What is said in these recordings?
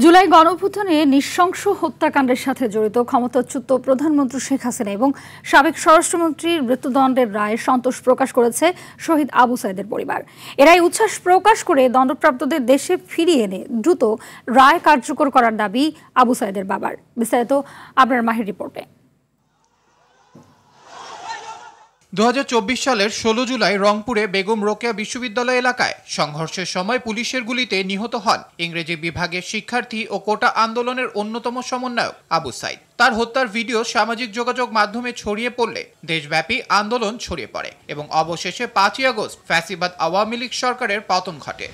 জুলাই গণঅভ্যুত্থানে নৃশংস হত্যাকাণ্ডের সাথে জড়িত ক্ষমতাচ্যুত প্রধানমন্ত্রী শেখ হাসিনা এবং সাবেক স্বরাষ্ট্রমন্ত্রীর মৃত্যুদণ্ডের রায়ে সন্তোষ প্রকাশ করেছে শহীদ আবু সাইদের পরিবার। এরাই উচ্ছ্বাস প্রকাশ করে দণ্ডপ্রাপ্তদের দেশে ফিরিয়ে এনে দ্রুত রায় কার্যকর করার দাবি আবু সাইদের বাবার। বিস্তারিত আপনার মাহির রিপোর্টে। 2024 সালের 16 জুলাই রংপুরে বেগম রোকেয়া বিশ্ববিদ্যালয় এলাকায় সংঘর্ষের সময় পুলিশের গুলিতে নিহত হন ইংরেজি বিভাগের শিক্ষার্থী ও কোটা আন্দোলনের অন্যতম সমন্বয়ক আবু সাইদ। তার হত্যার ভিডিও সামাজিক যোগাযোগ মাধ্যমে ছড়িয়ে পড়লে দেশব্যাপী আন্দোলন ছড়িয়ে পড়ে এবং অবশেষে 5ই আগস্ট ফ্যাসিবাদ আওয়ামী লীগ সরকারের পতন ঘটে।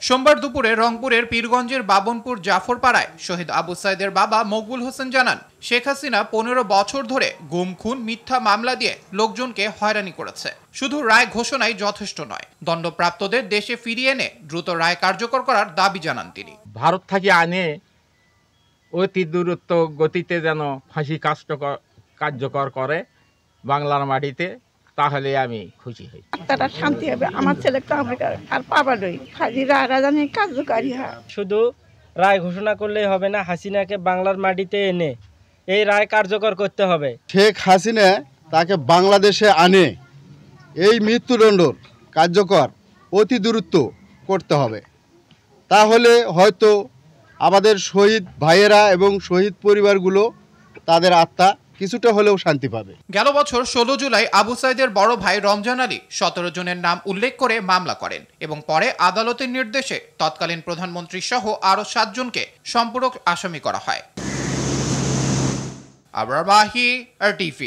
সোমবার দুপুরে রংপুরের পীরগঞ্জের বাবনপুর জাফরপাড়ায় শহীদ আবু সাইদের বাবা মকবুল হোসেন জানান, শেখ হাসিনা 15 বছর ধরে গুম খুন মিথ্যা মামলা দিয়ে লোকজনকে হয়রানি করেছে। শুধু রায় ঘোষণাই যথেষ্ট নয়, দণ্ডপ্রাপ্তদের দেশে ফিরিয়ে এনে দ্রুত রায় কার্যকর করার দাবি জানান তিনি। ভারত থেকে আনে অতি দূরত্ব গতিতে যেন ফাঁসি কার্যকর করে বাংলার মাটিতে, তাহলে আমি খুশি হই। তারা শান্তি হবে, আমার ছেলে তো আমাকে আর পাবা নই, খালি রাজানি কার্যকারী হয়। শুধু রায় ঘোষণা করলেই হবে না, হাসিনাকে বাংলার মাটিতে এনে এই রায় কার্যকর করতে হবে। শেখ হাসিনা তাকে বাংলাদেশে আনে এই মৃত্যুদণ্ড কার্যকর অতি দ্রুত করতে হবে, তাহলে হয়তো আমাদের শহীদ ভাইয়েরা এবং শহীদ পরিবারগুলো তাদের আত্মা কিছুটা হলেও শান্তি পাবে। গেল বছর 16 জুলাই আবু সাইদের বড় ভাই রমজান আলী 17 জনের নাম উল্লেখ করে মামলা করেন এবং পরে আদালতের নির্দেশে তৎকালীন প্রধানমন্ত্রী সহ আরো 7 জনকে সম্পূরক আসামি করা হয়। আবরার মাহি, RTV।